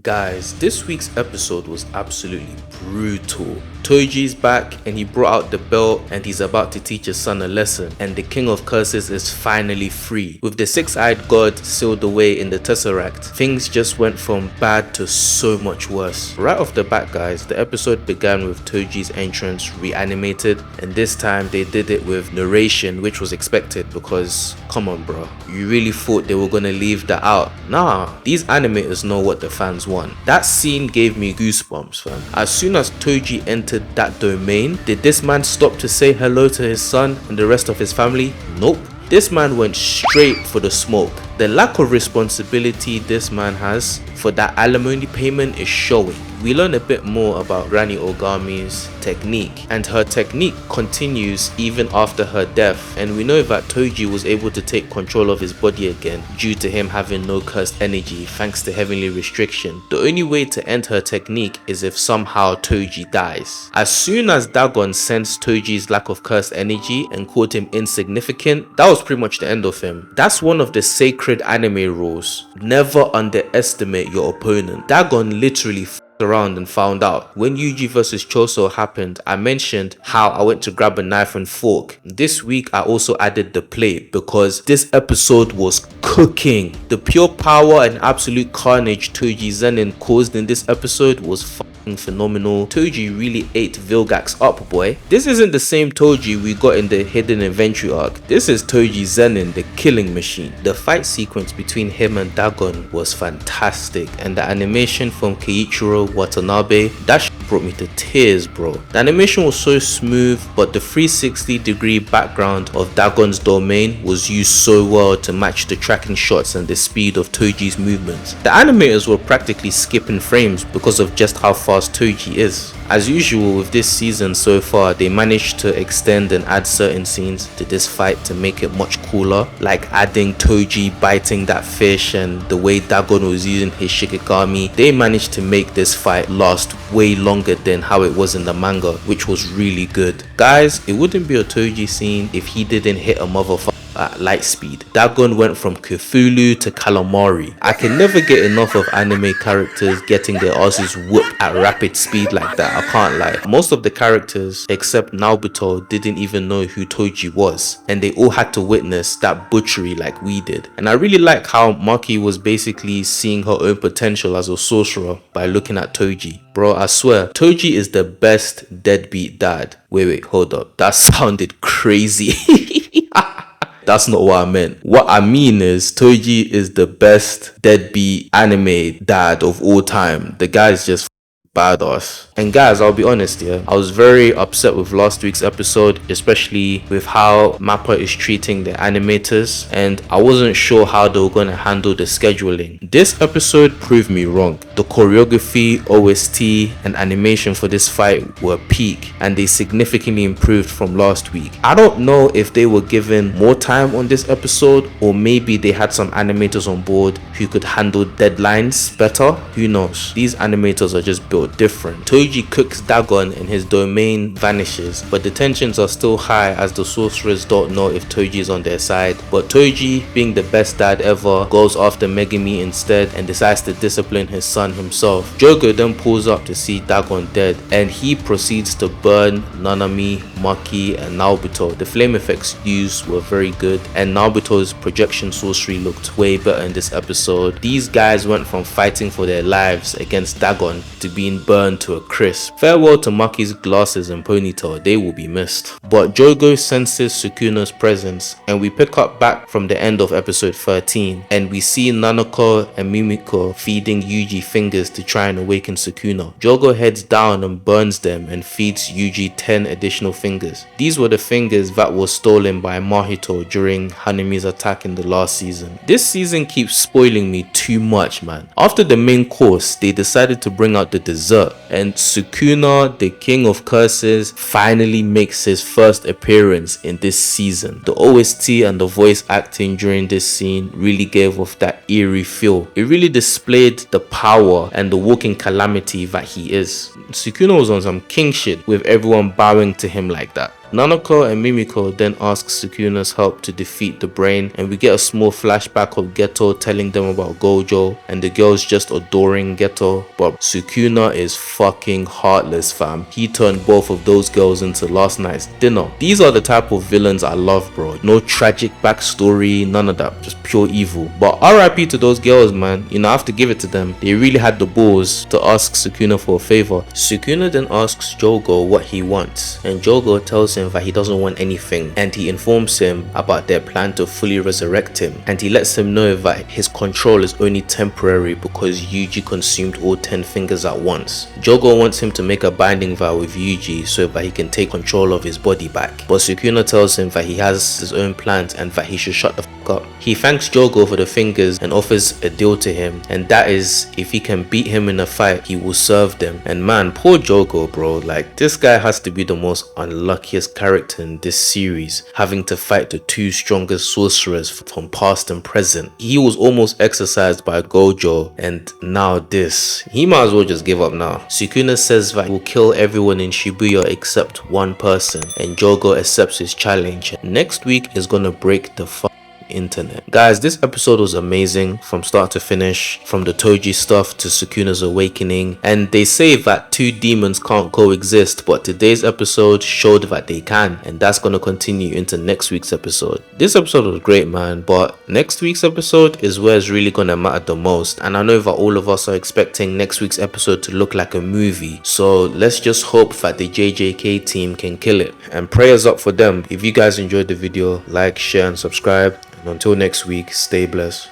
Guys, this week's episode was absolutely brutal. Toji's back and he brought out the belt and he's about to teach his son a lesson, and the King of Curses is finally free. With the six-eyed god sealed away in the Tesseract, things just went from bad to so much worse. Right off the bat guys, the episode began with Toji's entrance reanimated, and this time they did it with narration, which was expected because come on bro, you really thought they were gonna leave that out? Nah, these animators know what the fans want. That scene gave me goosebumps fam. As soon as Toji entered that domain, did this man stop to say hello to his son and the rest of his family? Nope. This man went straight for the smoke. The lack of responsibility this man has for that alimony payment is showing. We learn a bit more about Rani Ogami's technique, and her technique continues even after her death, and we know that Toji was able to take control of his body again due to him having no cursed energy thanks to heavenly restriction. The only way to end her technique is if somehow Toji dies. As soon as Dagon sensed Toji's lack of cursed energy and called him insignificant, that was pretty much the end of him. That's one of the sacred anime rules. Never underestimate your opponent. Dagon literally around and found out. When Yuji vs Choso happened, I mentioned how I went to grab a knife and fork. This week I also added the plate because this episode was cooking. The pure power and absolute carnage Toji Zenin caused in this episode was phenomenal. Toji really ate Vilgax up, boy. This isn't the same Toji we got in the hidden inventory arc. This is Toji Zenin, the killing machine. The fight sequence between him and Dagon was fantastic, and the animation from Keiichiro Watanabe, that brought me to tears, bro. The animation was so smooth, but the 360-degree background of Dagon's domain was used so well to match the tracking shots and the speed of Toji's movements. The animators were practically skipping frames because of just how fast Toji is. As usual with this season so far, they managed to extend and add certain scenes to this fight to make it much cooler, like adding Toji biting that fish and the way Dagon was using his Shikigami. They managed to make this fight last way longer than how it was in the manga, which was really good. Guys, it wouldn't be a Toji scene if he didn't hit a motherfucker at light speed. Dagon went from Cthulhu to Calamari. I can never get enough of anime characters getting their asses whooped at rapid speed like that, I can't lie. Most of the characters except Naobuto didn't even know who Toji was, and they all had to witness that butchery like we did. And I really like how Maki was basically seeing her own potential as a sorcerer by looking at Toji. Bro, I swear, Toji is the best deadbeat dad. Wait, hold up. That sounded crazy. That's not what I meant. What I mean is Toji is the best deadbeat anime dad of all time. The guy is just badass. And guys, I'll be honest here, I was very upset with last week's episode, especially with how Mappa is treating the animators, and I wasn't sure how they were going to handle the scheduling. This episode proved me wrong. The choreography, OST and animation for this fight were peak, and they significantly improved from last week. I don't know if they were given more time on this episode, or maybe they had some animators on board who could handle deadlines better. Who knows? These animators are just built different. Toji cooks Dagon and his domain vanishes, but the tensions are still high as the sorcerers don't know if Toji is on their side. But Toji, being the best dad ever, goes after Megumi instead and decides to discipline his son himself. Jogo then pulls up to see Dagon dead, and he proceeds to burn Nanami, Maki and Naobuto. The flame effects used were very good, and Naobuto's projection sorcery looked way better in this episode. These guys went from fighting for their lives against Dagon to being burned to a crisp. Farewell to Maki's glasses and ponytail, they will be missed. But Jogo senses Sukuna's presence, and we pick up back from the end of episode 13, and we see Nanako and Mimiko feeding Yuji fingers to try and awaken Sukuna. Jogo heads down and burns them and feeds Yuji 10 additional fingers. These were the fingers that were stolen by Mahito during Hanemi's attack in the last season. This season keeps spoiling me too much, man. After the main course, they decided to bring out the dessert, and Sukuna, the King of Curses, finally makes his first appearance in this season. The OST and the voice acting during this scene really gave off that eerie feel. It really displayed the power and the walking calamity that he is. Sukuna was on some king shit with everyone bowing to him like that. Nanako and Mimiko then ask Sukuna's help to defeat the brain, and we get a small flashback of Geto telling them about Gojo and the girls just adoring Geto, but Sukuna is fucking heartless, fam. He turned both of those girls into last night's dinner. These are the type of villains I love, bro. No tragic backstory, none of that, just pure evil. But RIP to those girls, man. You know, I have to give it to them. They really had the balls to ask Sukuna for a favor. Sukuna then asks Jogo what he wants, and Jogo tells him that he doesn't want anything, and he informs him about their plan to fully resurrect him, and he lets him know that his control is only temporary because Yuji consumed all 10 fingers at once. Jogo wants him to make a binding vow with Yuji so that he can take control of his body back, but Sukuna tells him that he has his own plans and that he should shut the fuck up. He thanks Jogo for the fingers and offers a deal to him, and that is if he can beat him in a fight, he will serve them. And man, poor Jogo, bro, like this guy has to be the most unluckiest character in this series, having to fight the two strongest sorcerers from past and present. He was almost exercised by Gojo, and now this. He might as well just give up now. Sukuna says that he will kill everyone in Shibuya except one person, and Jogo accepts his challenge. Next week is gonna break the internet. Guys, this episode was amazing from start to finish, from the Toji stuff to Sukuna's awakening, and they say that two demons can't coexist, but today's episode showed that they can, and that's going to continue into next week's episode. This episode was great, man, but next week's episode is where it's really going to matter the most, and I know that all of us are expecting next week's episode to look like a movie, so let's just hope that the JJK team can kill it, and prayers up for them. If you guys enjoyed the video, like, share and subscribe. And until next week, stay blessed.